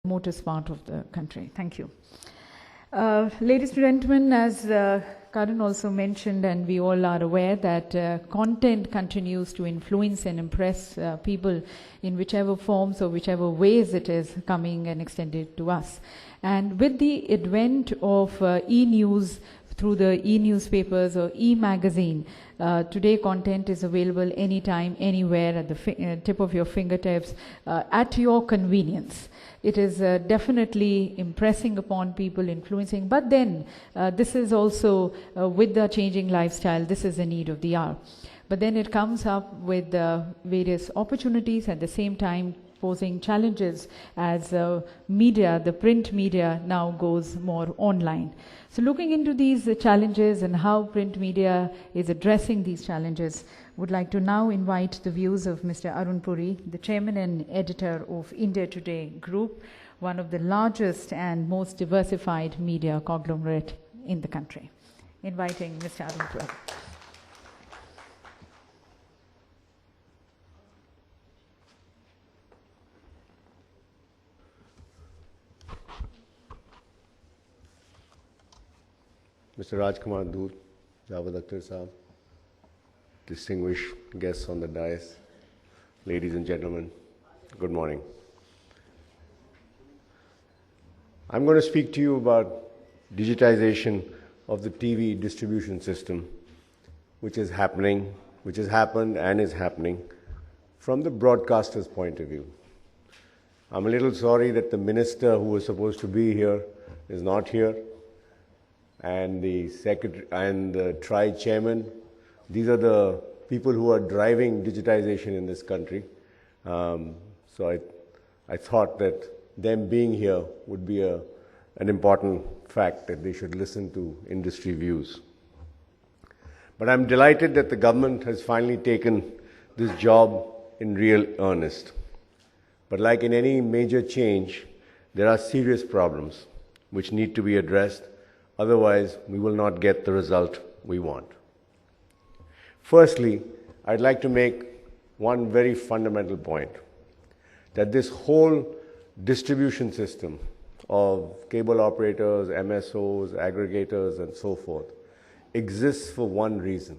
remotest part of the country. Thank you. Ladies and gentlemen, as Karan also mentioned, and we all are aware that content continues to influence and impress people in whichever forms or whichever ways it is coming and extended to us. And with the advent of e-news through the e-newspapers or e-magazine, today content is available anytime, anywhere, at the tip of your fingertips, at your convenience. It is definitely impressing upon people, influencing, but then this is also, with the changing lifestyle, this is the need of the hour. But then it comes up with various opportunities, at the same time posing challenges as media, the print media, now goes more online. So looking into these challenges and how print media is addressing these challenges, would like to now invite the views of Mr. Aroon Purie, the chairman and editor of India Today Group, one of the largest and most diversified media conglomerate in the country. Inviting Mr. Aroon Purie. Mr. Rajkumar Doot, Javed Akhtar Saab, distinguished guests on the dais, ladies and gentlemen, good morning. I'm going to speak to you about digitization of the TV distribution system, which is happening, which has happened and is happening from the broadcaster's point of view. I'm a little sorry that the minister who was supposed to be here is not here, and the secretary and the TRI chairman. These are the people who are driving digitization in this country. So I thought that them being here would be an important fact, that they should listen to industry views. But I'm delighted that the government has finally taken this job in real earnest. But like in any major change, there are serious problems which need to be addressed. Otherwise, we will not get the result we want. Firstly, I'd like to make one very fundamental point, that this whole distribution system of cable operators, MSOs, aggregators, and so forth exists for one reason.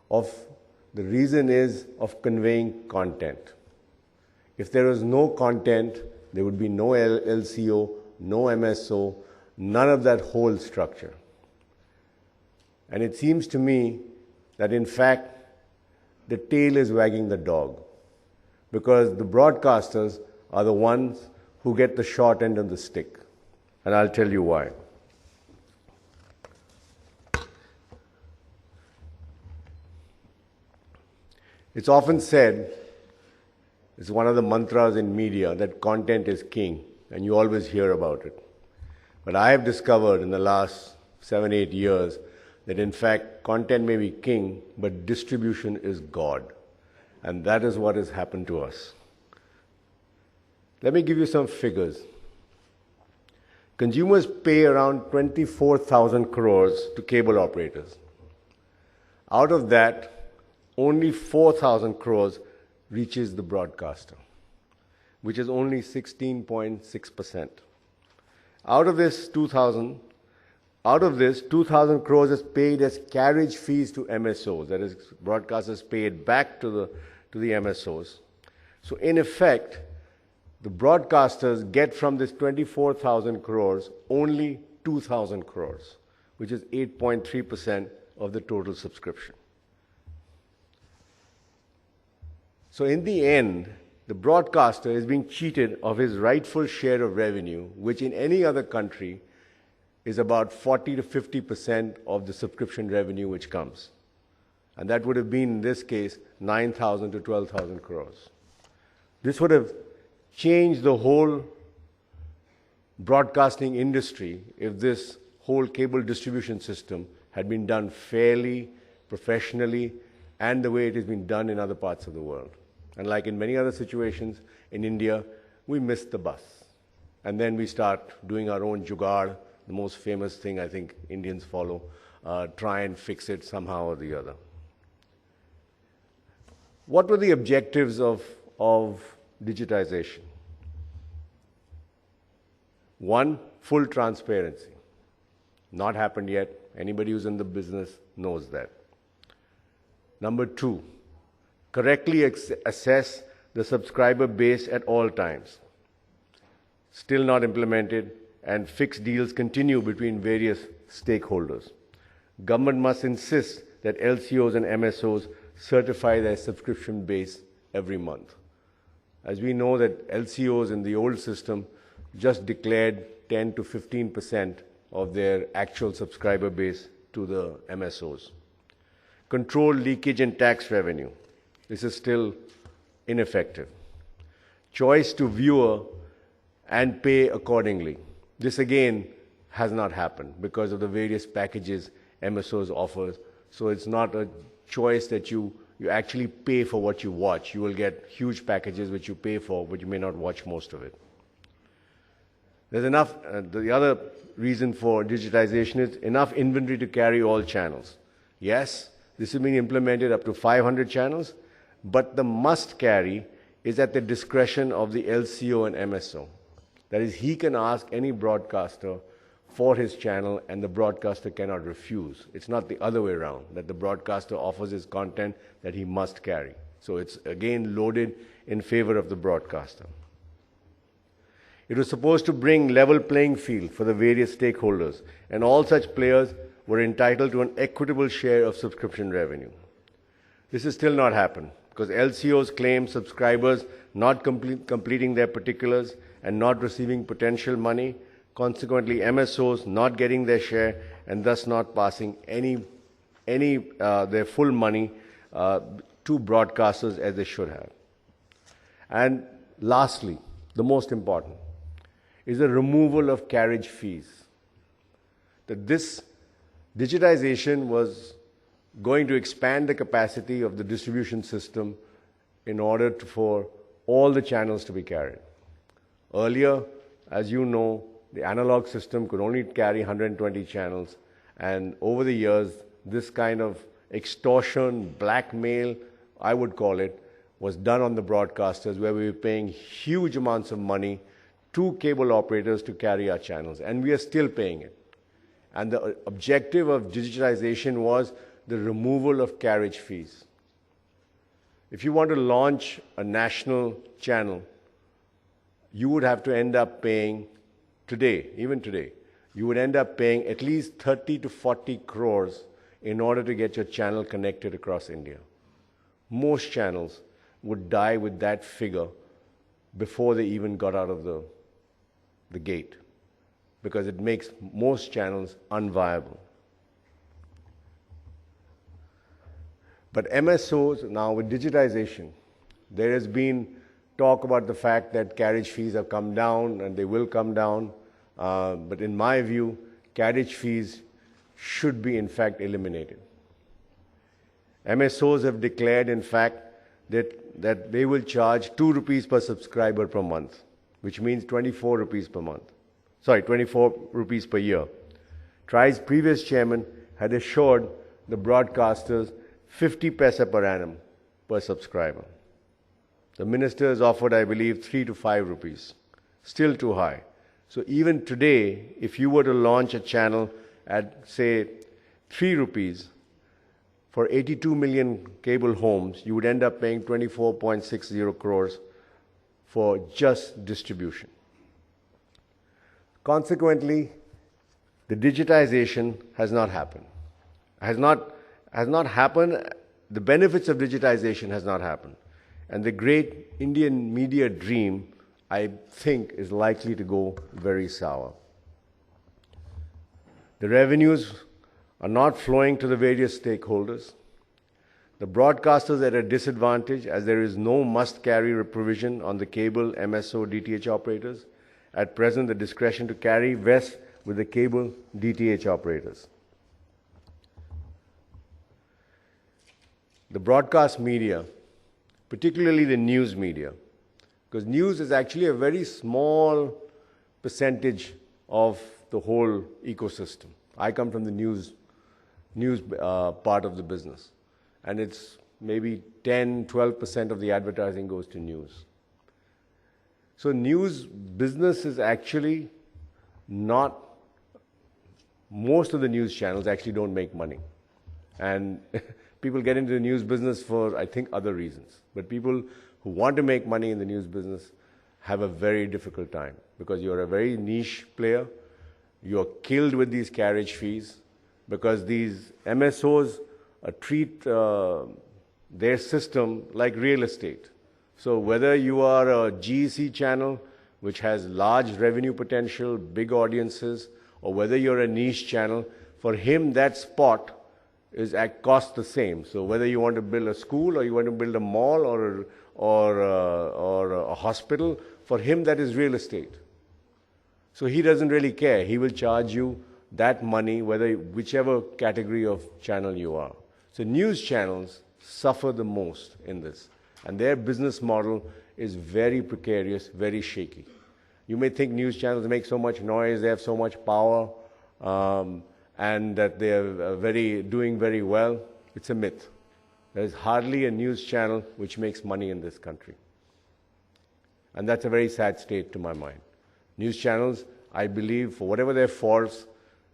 The reason is of conveying content. If there is no content, there would be no LCO, no MSO, none of that whole structure. And it seems to me that in fact, the tail is wagging the dog, because the broadcasters are the ones who get the short end of the stick. And I'll tell you why. It's often said, it's one of the mantras in media, that content is king, and you always hear about it. But I have discovered in the last 7-8 years that in fact content may be king, but distribution is God. And that is what has happened to us. Let me give you some figures. Consumers pay around 24,000 crores to cable operators. Out of that, only 4,000 crores reaches the broadcaster, which is only 16.6%. Out of this 2,000 crores is paid as carriage fees to MSOs, that is, broadcasters pay it back to the MSOs. So in effect, the broadcasters get from this 24,000 crores only 2,000 crores, which is 8.3% of the total subscription. So in the end, the broadcaster is being cheated of his rightful share of revenue, which in any other country is about 40 to 50% of the subscription revenue which comes. And that would have been, in this case, 9,000 to 12,000 crores. This would have changed the whole broadcasting industry if this whole cable distribution system had been done fairly, professionally, and the way it has been done in other parts of the world. And like in many other situations in India, we missed the bus. And then we start doing our own jugaad, the most famous thing I think Indians follow, try and fix it somehow or the other. What were the objectives of digitization? One, full transparency. Not happened yet. Anybody who's in the business knows that. Number two, correctly assess the subscriber base at all times. Still not implemented, and fixed deals continue between various stakeholders. Government must insist that LCOs and MSOs certify their subscription base every month. As we know that LCOs in the old system just declared 10 to 15% of their actual subscriber base to the MSOs. Control leakage in tax revenue. This is still ineffective. Choice to viewer and pay accordingly. This again has not happened because of the various packages MSOs offer. So it's not a choice that you actually pay for what you watch. You will get huge packages which you pay for, but you may not watch most of it. There's enough, the other reason for digitization is enough inventory to carry all channels. Yes, this is being implemented up to 500 channels, but the must carry is at the discretion of the LCO and MSO. That is, he can ask any broadcaster for his channel and the broadcaster cannot refuse. It's not the other way around, that the broadcaster offers his content that he must carry. So it's again loaded in favor of the broadcaster. It was supposed to bring level playing field for the various stakeholders, and all such players were entitled to an equitable share of subscription revenue. This has still not happened because LCOs claim subscribers not completing their particulars and not receiving potential money, consequently MSOs not getting their share and thus not passing their full money to broadcasters as they should have. And lastly, the most important, is the removal of carriage fees. That this digitization was going to expand the capacity of the distribution system in order for all the channels to be carried. Earlier, as you know, the analog system could only carry 120 channels, and over the years, this kind of extortion, blackmail, I would call it, was done on the broadcasters, where we were paying huge amounts of money to cable operators to carry our channels, and we are still paying it. And the objective of digitization was the removal of carriage fees. If you want to launch a national channel, you would have to end up paying today, even today, you would end up paying at least 30 to 40 crores in order to get your channel connected across India. Most channels would die with that figure before they even got out of the gate, because it makes most channels unviable. But MSOs, now with digitization, there has been talk about the fact that carriage fees have come down and they will come down. But in my view, carriage fees should be in fact eliminated. MSOs have declared in fact that they will charge 2 rupees per subscriber per month, which means 24 rupees per month. Sorry, 24 rupees per year. TRAI's previous chairman had assured the broadcasters 50 paisa per annum per subscriber. The minister has offered, I believe, 3 to 5 rupees. Still too high. So even today, if you were to launch a channel at, say, 3 rupees for 82 million cable homes, you would end up paying 24.60 crores for just distribution. Consequently, the digitization has not happened. Has not happened. The benefits of digitization has not happened. And the great Indian media dream, I think, is likely to go very sour. The revenues are not flowing to the various stakeholders. The broadcasters are at a disadvantage as there is no must-carry provision on the cable, MSO, DTH operators. At present, the discretion to carry vests with the cable DTH operators. The broadcast media, particularly the news media, because news is actually a very small percentage of the whole ecosystem. I come from the news part of the business, and it's maybe 10-12% of the advertising goes to news. So news business is actually most of the news channels actually don't make money. And people get into the news business for, I think, other reasons. But people who want to make money in the news business have a very difficult time because you're a very niche player. You're killed with these carriage fees because these MSOs treat their system like real estate. So whether you are a GEC channel, which has large revenue potential, big audiences, or whether you're a niche channel, for him that spot is at cost the same. So whether you want to build a school or you want to build a mall or a hospital, for him that is real estate. So he doesn't really care. He will charge you that money, whichever category of channel you are. So news channels suffer the most in this. And their business model is very precarious, very shaky. You may think news channels make so much noise, they have so much power, and that they are doing very well. It's a myth. There is hardly a news channel which makes money in this country. And that's a very sad state to my mind. News channels, I believe, for whatever their faults,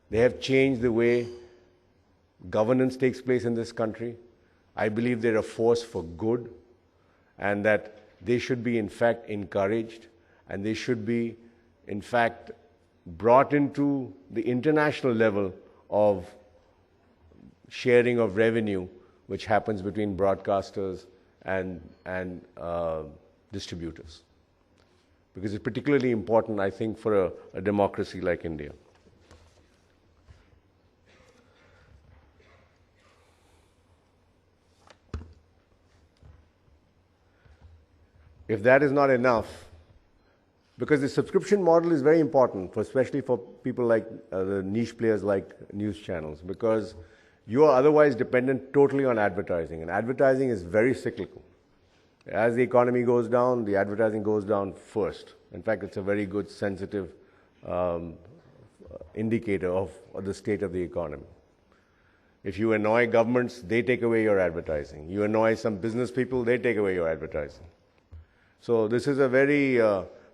they have changed the way governance takes place in this country. I believe they're a force for good, and that they should be, in fact, encouraged, and they should be, in fact, brought into the international level of sharing of revenue, which happens between broadcasters and distributors. Because it's particularly important, I think, for a democracy like India. If that is not enough, because the subscription model is very important, especially for people like the niche players like news channels, because you are otherwise dependent totally on advertising, and advertising is very cyclical. As the economy goes down, the advertising goes down first. In fact, it's a very good, sensitive indicator of the state of the economy. If you annoy governments, they take away your advertising. You annoy some business people, they take away your advertising. So this is a very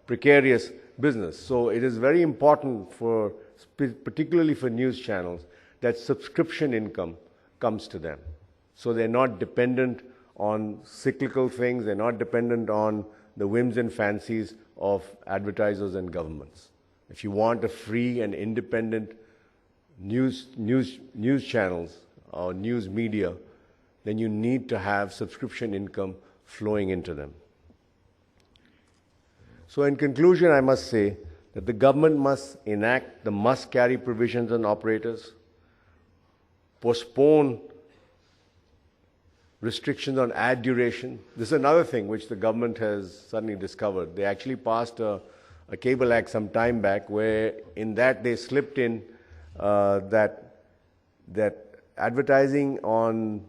precarious business. So it is very important for, particularly for news channels, that subscription income comes to them. So they're not dependent on cyclical things, they're not dependent on the whims and fancies of advertisers and governments. If you want a free and independent news channels or news media, then you need to have subscription income flowing into them. So in conclusion, I must say that the government must enact the must-carry provisions on operators, postpone restrictions on ad duration. This is another thing which the government has suddenly discovered. They actually passed a cable act some time back where in that they slipped in that advertising on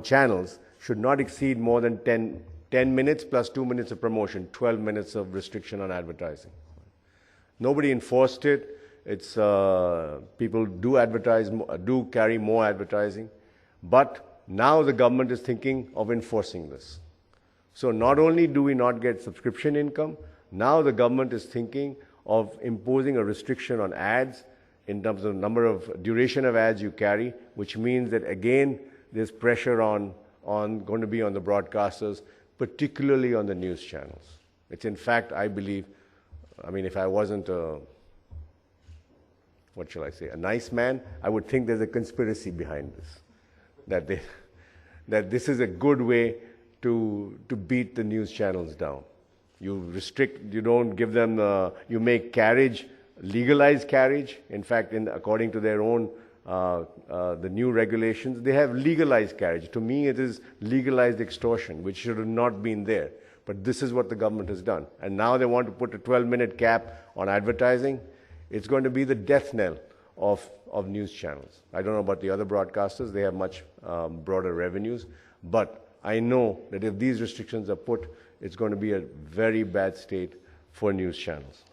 channels should not exceed more than 10 minutes plus 2 minutes of promotion, 12 minutes of restriction on advertising. Nobody enforced it. It's people do carry more advertising, but now the government is thinking of enforcing this. So not only do we not get subscription income, now the government is thinking of imposing a restriction on ads in terms of number of duration of ads you carry, which means that again there's pressure going to be on the broadcasters, particularly on the news channels. It's in fact, I believe, if I wasn't a nice man, I would think there's a conspiracy behind this, that this is a good way to beat the news channels down. You restrict, you don't give them, you make carriage, legalized carriage. In fact, according to their own, the new regulations, they have legalized carriage. To me, it is legalized extortion, which should have not been there. But this is what the government has done. And now they want to put a 12-minute cap on advertising. It's going to be the death knell of news channels. I don't know about the other broadcasters. They have much broader revenues. But I know that if these restrictions are put, it's going to be a very bad state for news channels.